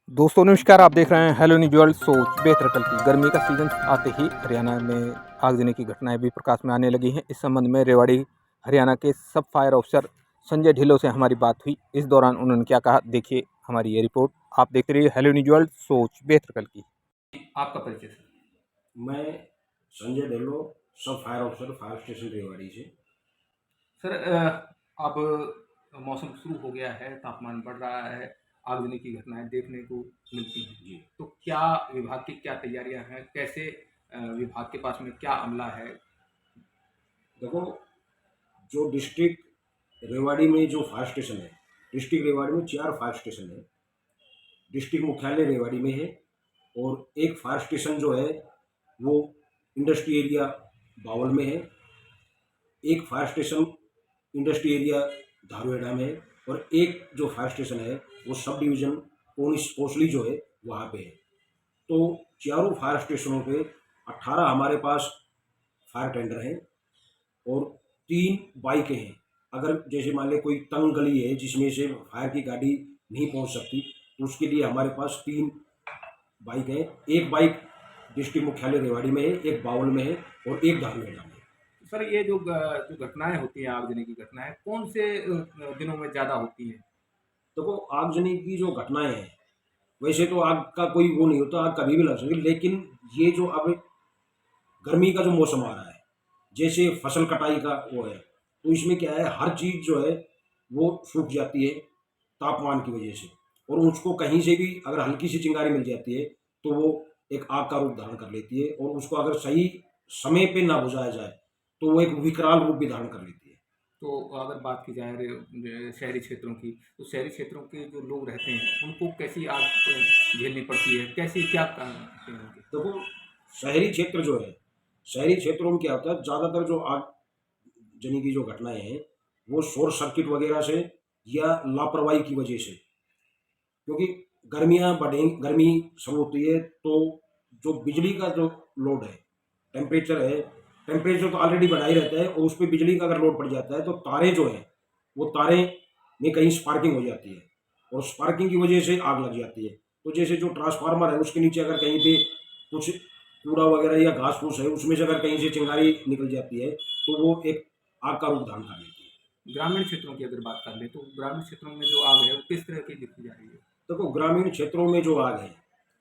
दोस्तों नमस्कार, आप देख रहे हैं हेलो न्यूज वर्ल्ड। सोच बेहतर कल की। गर्मी का सीजन आते ही हरियाणा में आगजनी की घटनाएं भी प्रकाश में आने लगी हैं। इस संबंध में रेवाड़ी हरियाणा के सब फायर ऑफिसर संजय ढिल्लों से हमारी बात हुई। इस दौरान उन्होंने क्या कहा, देखिए हमारी ये रिपोर्ट। आप देखते रहिए हेलो न्यूज वर्ल्ड, सोच बेहतर कल की। आपका परिचय सर। मैं संजय ढिल्लों, सब fire officer, fire station Rewari से। सर अब मौसम शुरू हो गया है, तापमान बढ़ रहा है, आगजनी की घटनाएं देखने को मिलती हैं। जी, तो क्या विभाग की क्या तैयारियां हैं, कैसे विभाग के पास में क्या अमला है? देखो, जो डिस्ट्रिक्ट रेवाड़ी में जो फायर स्टेशन है, डिस्ट्रिक्ट रेवाड़ी में 4 फायर स्टेशन है। डिस्ट्रिक्ट मुख्यालय रेवाड़ी में है और एक फायर स्टेशन जो है वो इंडस्ट्री एरिया बावल में है। एक फायर स्टेशन इंडस्ट्री एरिया धारुएडा में है और एक जो फायर स्टेशन है वो सब डिवीज़न कोसली जो है वहाँ पे है। तो चारों फायर स्टेशनों पे 18 हमारे पास फायर टेंडर हैं और 3 बाइकें हैं। अगर जैसे मान लें कोई तंग गली है जिसमें से फायर की गाड़ी नहीं पहुंच सकती, तो उसके लिए हमारे पास 3 बाइक हैं। एक बाइक डिस्ट्रिक्ट मुख्यालय रेवाड़ी में है, एक बावल में है और एक धारूहेड़ा में है। सर ये जो घटनाएं होती हैं, आगजनी की घटनाएं कौन से दिनों में ज़्यादा होती हैं? देखो, आगजनी की जो घटनाएं हैं, वैसे तो आग का कोई वो नहीं होता, आग कभी भी लग सकती है, लेकिन ये जो अब गर्मी का जो मौसम आ रहा है, जैसे फसल कटाई का वो है, तो इसमें क्या है, हर चीज़ जो है वो सूख जाती है तापमान की वजह से। और उसको कहीं से भी अगर हल्की सी चिंगारी मिल जाती है तो वो एक आग का रूप धारण कर लेती है और उसको अगर सही समय पे ना बुझाया जाए तो वो एक विकराल रूप भी धारण कर लेती है। तो अगर बात की जाए शहरी क्षेत्रों की, तो शहरी क्षेत्रों के जो लोग रहते हैं उनको कैसी आग झेलनी पड़ती है, कैसी क्या काम होते हैं उनके? देखो, शहरी क्षेत्र जो है, शहरी क्षेत्रों में क्या होता है, ज़्यादातर जो आग जनी की जो घटनाएं हैं वो शॉर्ट सर्किट वगैरह से या लापरवाही की वजह से, क्योंकि गर्मी शुरू होती है तो जो बिजली का जो लोड है, टेम्परेचर है, टेम्परेचर तो ऑलरेडी बढ़ा ही रहता है और उस पर बिजली का अगर लोड पड़ जाता है तो तारें जो है वो तारें में कहीं स्पार्किंग हो जाती है और स्पार्किंग की वजह से आग लग जाती है। तो जैसे जो ट्रांसफार्मर है उसके नीचे अगर कहीं पे कुछ कूड़ा वगैरह या घास फूस है उसमें से अगर कहीं से चिंगारी निकल जाती है तो वो एक आग का रूप धारण कर लेती है। ग्रामीण क्षेत्रों की अगर बात कर लें, तो ग्रामीण क्षेत्रों में जो आग है वो किस तरह की दिखती जा रही है? देखो, ग्रामीण क्षेत्रों में जो आग है,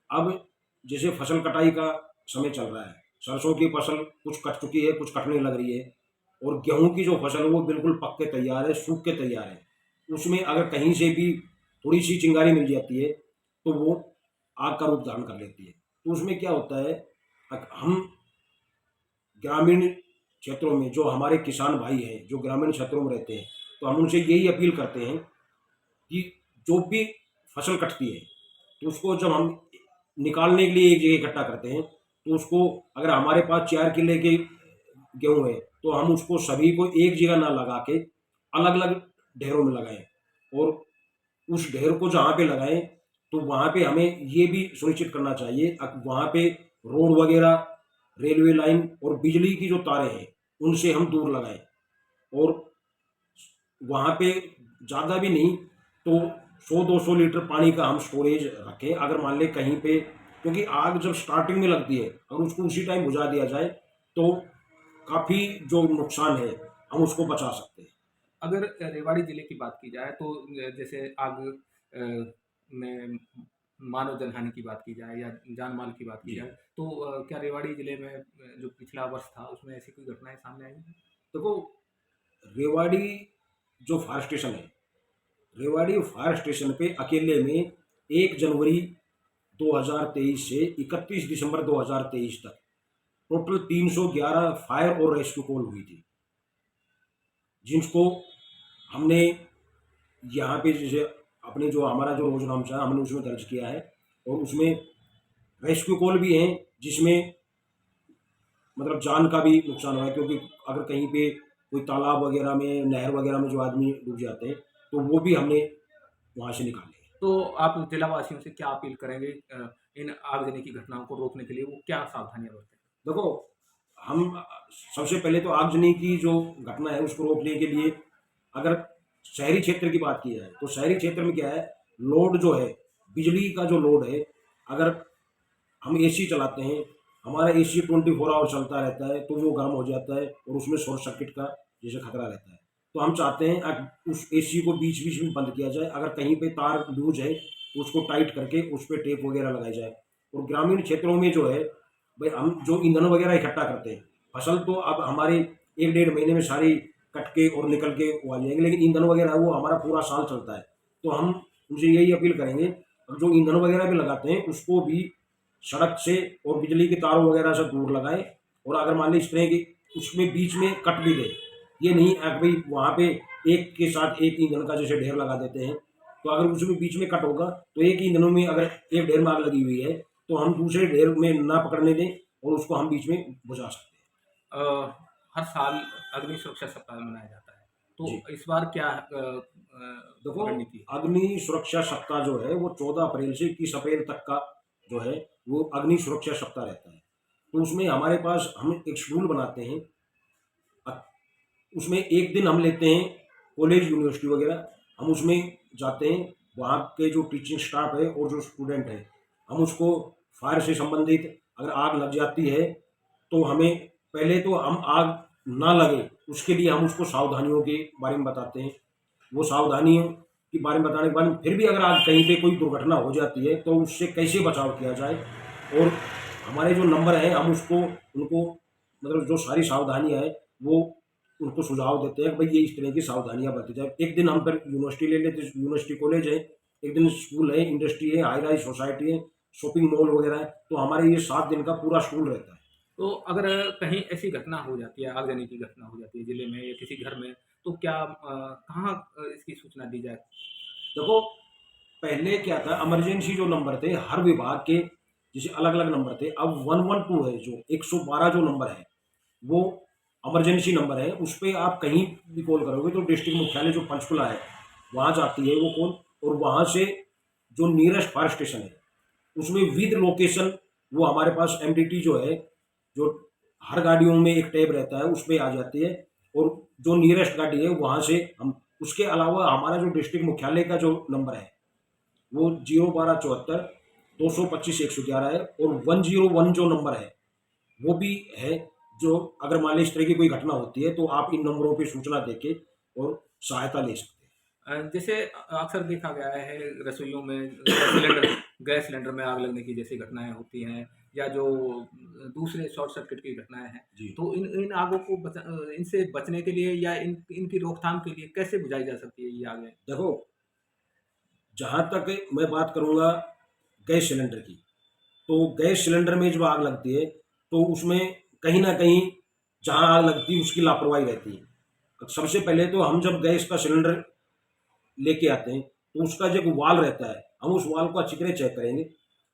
अब जैसे फसल कटाई का समय चल रहा है, सरसों की फसल कुछ कट चुकी है, कुछ कटने लग रही है और गेहूं की जो फसल है वो बिल्कुल पक के तैयार है, सूख के तैयार है। उसमें अगर कहीं से भी थोड़ी सी चिंगारी मिल जाती है तो वो आग का रूप धारण कर लेती है। तो उसमें क्या होता है, हम ग्रामीण क्षेत्रों में जो हमारे किसान भाई हैं जो ग्रामीण क्षेत्रों में रहते हैं, तो हम उनसे यही अपील करते हैं कि जो भी फसल कटती है तो उसको जब हम निकालने के लिए एक जगह इकट्ठा करते हैं तो उसको, अगर हमारे पास 4 किले के गेहूँ है तो हम उसको सभी को एक जगह ना लगा के अलग अलग ढेरों में लगाएं और उस ढेर को जहाँ पे लगाएं तो वहाँ पे हमें ये भी सुनिश्चित करना चाहिए वहाँ पे रोड वगैरह, रेलवे लाइन और बिजली की जो तारें हैं उनसे हम दूर लगाएं और वहाँ पे ज़्यादा भी नहीं तो 100-200 लीटर पानी का हम स्टोरेज रखें। अगर मान लें कहीं पे, क्योंकि आग जब स्टार्टिंग में लगती है अगर उसको उसी टाइम बुझा दिया जाए तो काफ़ी जो नुकसान है हम उसको बचा सकते हैं। अगर रेवाड़ी जिले की बात की जाए, तो जैसे आग में मानव जनहानि की बात की जाए या जान माल की बात की जी, जाए, तो क्या रेवाड़ी जिले में जो पिछला वर्ष था उसमें ऐसी कोई घटनाएं सामने आई हैं? देखो, रेवाड़ी जो फायर स्टेशन है, रेवाड़ी फायर स्टेशन पे अकेले में 1 जनवरी 2023 से 31 दिसंबर 2023 तक टोटल 311 फायर और रेस्क्यू कॉल हुई थी, जिनको हमने यहाँ पे जैसे अपने जो हमारा जो रोजनामचा है हमने उसमें दर्ज किया है और उसमें रेस्क्यू कॉल भी हैं जिसमें मतलब जान का भी नुकसान हुआ है, क्योंकि अगर कहीं पे कोई तालाब वगैरह में, नहर वगैरह में जो आदमी डूब जाते हैं तो वो भी हमने वहाँ से निकाले हैं। तो आप जिला वासियों से क्या अपील करेंगे इन आगजनी की घटनाओं को रोकने के लिए वो क्या सावधानियां बरतें? देखो, हम सबसे पहले तो आगजनी की जो घटना है उसको रोकने के लिए, अगर शहरी क्षेत्र की बात की जाए तो शहरी क्षेत्र में क्या है, लोड जो है बिजली का जो लोड है, अगर हम एसी चलाते हैं, हमारा एसी 24 आवर चलता रहता है, तो वो गर्म हो जाता है और उसमें शॉर्ट सर्किट का जैसे खतरा रहता है। तो हम चाहते हैं उस एसी को बीच बीच में बंद किया जाए, अगर कहीं पे तार लूज है तो उसको टाइट करके उस पर टेप वगैरह लगाई जाए। और ग्रामीण क्षेत्रों में जो है, भाई हम जो ईंधन वगैरह इकट्ठा करते हैं, फसल तो अब हमारे 1 डेढ़ महीने में सारी कट के और निकल के वो आ जाएंगे, लेकिन ईंधन वगैरह वो हमारा पूरा साल चलता है। तो हम उनसे यही अपील करेंगे, जो ईंधन वगैरह भी लगाते हैं उसको भी सड़क से और बिजली के तारों वगैरह से दूर लगाए। और अगर मान ली इस तरह की उसमें बीच में कट भी दे, ये नहीं भाई वहाँ पे एक के साथ एक ईंधन का जैसे ढेर लगा देते हैं, तो अगर उसमें बीच में कट होगा तो एक ईंधनों में अगर एक ढेर में आग लगी हुई है तो हम दूसरे ढेर में ना पकड़ने दें और उसको हम बीच में बुझा सकते अ, हर साल अग्नि सुरक्षा सप्ताह मनाया जाता है, तो हैं। जी इस बार क्या देखो, रणनीति है? अग्नि सुरक्षा सप्ताह जो है वो 14 अप्रैल से 21 अप्रैल तक का जो है वो अग्नि सुरक्षा सप्ताह रहता है। तो उसमें हमारे पास हम एक शेड्यूल बनाते हैं। अ- उसमें एक दिन हम लेते हैं कॉलेज यूनिवर्सिटी वगैरह, हम उसमें जाते हैं, वहाँ के जो टीचिंग स्टाफ है और जो स्टूडेंट है, हम उसको फायर से संबंधित अगर आग लग जाती है तो हमें पहले तो हम आग ना लगे उसके लिए हम उसको सावधानियों के बारे में बताते हैं। वो सावधानियों के बारे में बताने के बाद फिर भी अगर आज कहीं पे कोई दुर्घटना हो जाती है तो उससे कैसे बचाव किया जाए, और हमारे जो नंबर हैं हम उसको उनको मतलब जो सारी सावधानियां हैं वो उनको सुझाव देते हैं कि भाई ये इस तरह की सावधानियां बरती जाए। एक दिन हम फिर यूनिवर्सिटी ले लेते हैं, यूनिवर्सिटी कॉलेज है, एक दिन स्कूल है, इंडस्ट्री है, हाई राइज सोसाइटी है, शॉपिंग मॉल वगैरह है, तो हमारे ये 7 दिन का पूरा शेड्यूल रहता है। तो अगर कहीं ऐसी घटना हो जाती है, आगजनी की घटना हो जाती है जिले में या किसी घर में, तो क्या कहाँ इसकी सूचना दी जाए? देखो, पहले क्या था, इमरजेंसी जो नंबर थे हर विभाग के जैसे अलग अलग नंबर थे, अब 112 है, जो 112 जो नंबर है वो इमरजेंसी नंबर है। उस पर आप कहीं भी कॉल करोगे तो डिस्ट्रिक्ट मुख्यालय जो पंचकुला है वहाँ जाती है वो कॉल, और वहाँ से जो नियरेस्ट फायर स्टेशन है उसमें विद लोकेशन वो हमारे पास एमडीटी जो है, जो हर गाड़ियों में एक टैब रहता है उस पर आ जाती है, और जो नियरेस्ट गाड़ी है वहाँ से हम, उसके अलावा हमारा जो डिस्ट्रिक्ट मुख्यालय का जो नंबर है वो 01274 225 111 है, और 101 जो नंबर है वो भी है, जो अगर मान लीजिए इस तरह की कोई घटना होती है तो आप इन नंबरों पे सूचना देके और सहायता ले सकते हैं। जैसे अक्सर देखा गया है रसोइयों में गैस सिलेंडर में आग लगने की जैसी घटनाएं होती हैं, या जो दूसरे शॉर्ट सर्किट की घटनाएं हैं, जी तो इन इन आगों को इनसे बचने के लिए या इनकी रोकथाम के लिए कैसे बुझाई जा सकती है ये आगे? देखो, जहाँ तक मैं बात करूँगा गैस सिलेंडर की, तो गैस सिलेंडर में जब आग लगती है तो उसमें कहीं ना कहीं जहाँ आग लगती है उसकी लापरवाही रहती है। सबसे पहले तो हम जब गैस का सिलेंडर लेके आते हैं तो उसका जो एक वाल रहता है हम उस वाल को अच्छी तरह चेक करेंगे,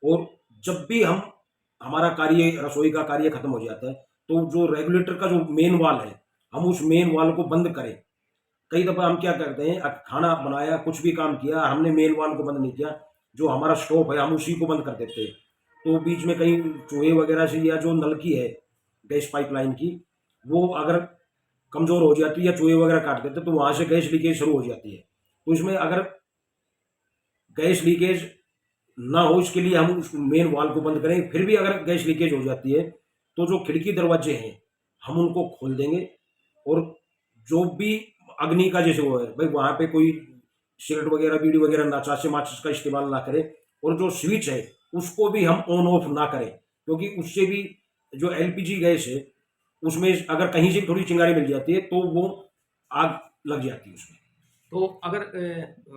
और जब भी हम हमारा कार्य रसोई का कार्य खत्म हो जाता है तो जो रेगुलेटर का जो मेन वाल है हम उस मेन वाल को बंद करें। कई दफ़ा हम क्या करते हैं, खाना बनाया, कुछ भी काम किया, हमने मेन वाल को बंद नहीं किया, जो हमारा स्टोव है हम उसी को बंद कर देते हैं। तो बीच में कहीं चूहे वगैरह से या जो नलकी है गैस पाइपलाइन की वो अगर कमज़ोर हो जाती है या चूहे वगैरह काट देते हैं तो वहाँ से गैस लीकेज शुरू हो जाती है। तो इसमें अगर गैस लीकेज ना हो इसके लिए हम उस मेन वाल को बंद करें। फिर भी अगर गैस लीकेज हो जाती है तो जो खिड़की दरवाजे हैं हम उनको खोल देंगे, और जो भी अग्नि का जैसे वो है भाई वहाँ पे कोई सिगरेट वगैरह बीड़ी वगैरह नाचासे माचिस का इस्तेमाल ना करें, और जो स्विच है उसको भी हम ऑन ऑफ ना करें, क्योंकि उससे भी जो एलपीजी गैस है उसमें अगर कहीं से थोड़ी चिंगारी मिल जाती है तो वो आग लग जाती है उसमें। तो अगर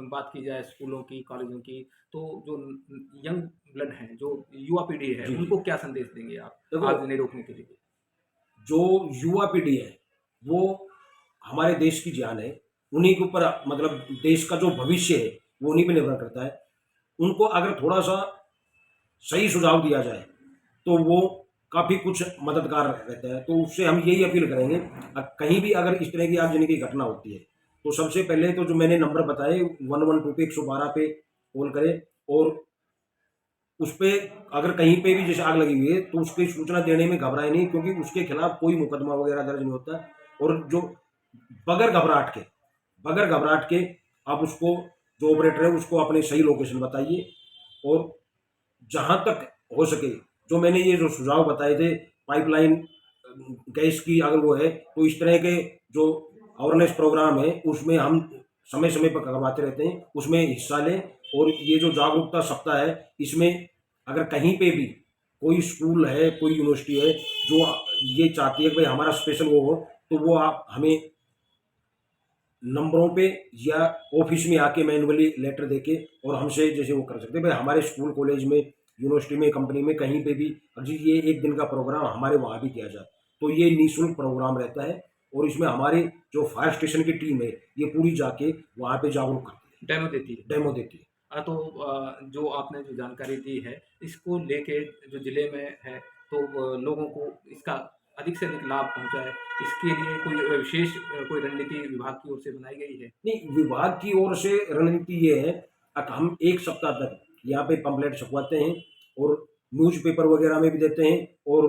बात की जाए स्कूलों की, कॉलेजों की, तो जो यंग ब्लड हैं, जो युवा पीढ़ी है, जी जी। उनको क्या संदेश देंगे आप देखो, आग नहीं रोकने के लिए? जो युवा पीढ़ी है वो हमारे देश की जान है, उन्हीं के ऊपर मतलब देश का जो भविष्य है वो उन्हीं पे निर्भर करता है। उनको अगर थोड़ा सा सही सुझाव दिया जाए तो वो काफ़ी कुछ मददगार रहता है। तो उससे हम यही अपील करेंगे, कहीं भी अगर इस तरह की आगजनी की घटना होती है तो सबसे पहले तो जो मैंने नंबर बताए 112 पे 112 पे कॉल करें, और उस पे अगर कहीं पे भी जैसे आग लगी हुई है तो उसकी सूचना देने में घबराए नहीं, क्योंकि उसके खिलाफ कोई मुकदमा वगैरह दर्ज नहीं होता। और जो बगैर घबराहट के बगैर घबराहट के आप उसको जो ऑपरेटर है उसको अपनी सही लोकेशन बताइए, और जहाँ तक हो सके जो मैंने ये जो सुझाव बताए थे पाइपलाइन गैस की अगर वो है तो इस तरह के जो अवेयरनेस प्रोग्राम है उसमें हम समय समय पर करवाते रहते हैं, उसमें हिस्सा लें। और ये जो जागरूकता सप्ताह है इसमें अगर कहीं पे भी कोई स्कूल है कोई यूनिवर्सिटी है जो ये चाहती है कि भाई हमारा स्पेशल वो हो तो वो आप हमें नंबरों पे या ऑफिस में आके मैनुअली लेटर देके और हमसे जैसे वो कर सकते हैं। भाई हमारे स्कूल कॉलेज में यूनिवर्सिटी में कंपनी में कहीं पे भी अगर ये एक दिन का प्रोग्राम हमारे वहाँ भी किया जाए तो ये निःशुल्क प्रोग्राम रहता है और इसमें हमारी जो फायर स्टेशन की टीम है ये पूरी जाके वहाँ पे जागरूक करती डेमो देती है। है, डेमो देती है। तो जो आपने जो जानकारी दी है, इसको लेके जो ज़िले में है, तो लोगों को इसका अधिक से अधिक लाभ पहुँचाए, इसके लिए कोई विशेष कोई रणनीति विभाग की ओर से बनाई गई है? नहीं, विभाग की ओर से रणनीति ये है कि हम एक सप्ताह तक यहाँ पे पंपलेट छपवाते हैं और न्यूज़पेपर वगैरह में भी देते हैं और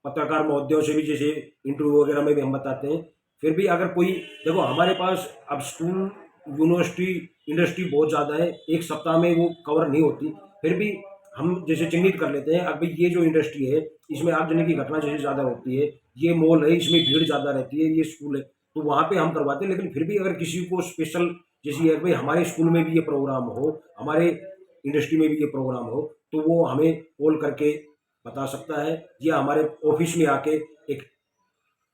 पत्रकार महोदयों से भी जैसे इंटरव्यू वगैरह में भी हम बताते हैं। फिर भी अगर कोई देखो हमारे पास अब स्कूल यूनिवर्सिटी इंडस्ट्री बहुत ज़्यादा है, एक सप्ताह में वो कवर नहीं होती। फिर भी हम जैसे चिन्हित कर लेते हैं अब भाई ये जो इंडस्ट्री है इसमें आगजनी की घटना जैसे ज़्यादा होती है, ये मॉल है इसमें भीड़ ज़्यादा रहती है, ये स्कूल है तो वहाँ पे हम करवाते हैं। लेकिन फिर भी अगर किसी को स्पेशल जैसे है भाई हमारे स्कूल में भी ये प्रोग्राम हो, हमारे इंडस्ट्री में भी ये प्रोग्राम हो तो वो हमें कॉल करके बता सकता है या हमारे ऑफिस में आके एक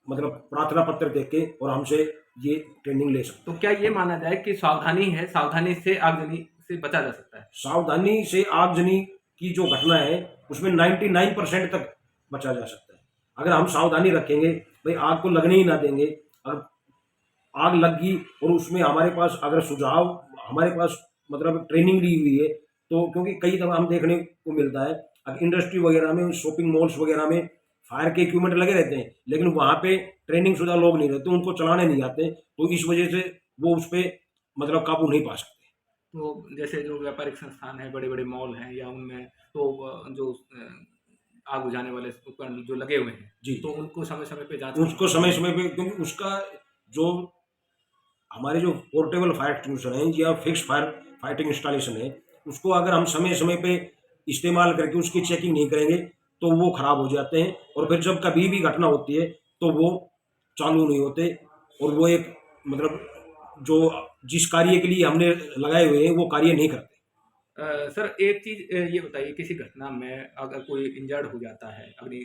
मतलब प्रार्थना पत्र देख के और हमसे ये ट्रेनिंग ले सकते तो क्या ये माना जाए कि सावधानी है, सावधानी से आगजनी से बचा जा सकता है? हैं। सावधानी से आगजनी की जो घटना है उसमें 99% तक बचा जा सकता है अगर हम सावधानी रखेंगे। भाई आग को लगने ही ना देंगे। अगर आग लग गई और उसमें हमारे पास अगर सुझाव हमारे पास मतलब ट्रेनिंग ली हुई है तो क्योंकि कई दफ़ा हम देखने को मिलता है अगर इंडस्ट्री वगैरह में शॉपिंग मॉल्स वगैरह में फायर के इक्विपमेंट लगे रहते हैं लेकिन वहाँ पे ट्रेनिंग शुदा लोग नहीं रहते, उनको चलाने नहीं आते तो इस वजह से वो उस पर मतलब काबू नहीं पा सकते। तो जैसे जो व्यापारिक संस्थान है, बड़े-बड़े मॉल हैं या उनमें तो जो आग बुझाने वाले उपकरण जो लगे हुए हैं, जी, तो उनको समय-समय पे जाँच उसको समय समय पे क्योंकि उसका जो हमारे जो पोर्टेबल फायर एक्सटिंग्विशर हैं या फिक्स फायर फाइटिंग इंस्टॉलेशन है उसको अगर हम समय समय पे इस्तेमाल करके उसकी चेकिंग नहीं करेंगे तो वो खराब हो जाते हैं और फिर जब कभी भी घटना होती है तो वो चालू नहीं होते और वो एक मतलब जो जिस कार्य के लिए हमने लगाए हुए हैं वो कार्य नहीं करते। सर एक चीज़ ये बताइए किसी घटना में अगर कोई इंजर्ड हो जाता है, अग्नि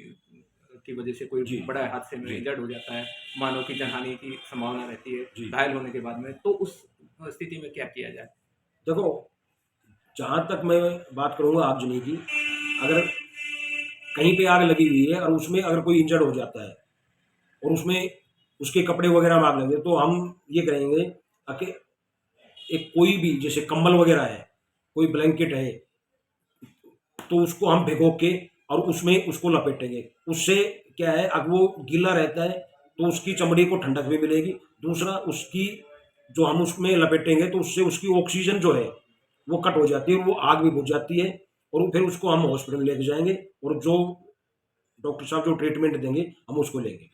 की वजह से कोई जी, बड़ा हादसे में जी, इंजर्ड हो जाता है, मानव की जनहानि की संभावना रहती है, जी। घायल होने के बाद में, तो उस स्थिति में क्या किया जाए? देखो जहाँ तक मैं बात करूँगा आगजनी की, अगर कहीं पे आग लगी हुई है और उसमें अगर कोई इंजर्ड हो जाता है और उसमें उसके कपड़े वगैरह में आग लगे तो हम ये करेंगे कि एक कोई भी जैसे कंबल वगैरह है, कोई ब्लैंकेट है तो उसको हम भिगो के और उसमें उसको लपेटेंगे। उससे क्या है अगर वो गीला रहता है तो उसकी चमड़ी को ठंडक भी मिलेगी। दूसरा उसकी जो हम उसमें लपेटेंगे तो उससे उसकी ऑक्सीजन जो है वो कट हो जाती है और वो आग भी बुझ जाती है और फिर उसको हम हॉस्पिटल लेके जाएंगे और जो डॉक्टर साहब जो ट्रीटमेंट देंगे हम उसको लेंगे।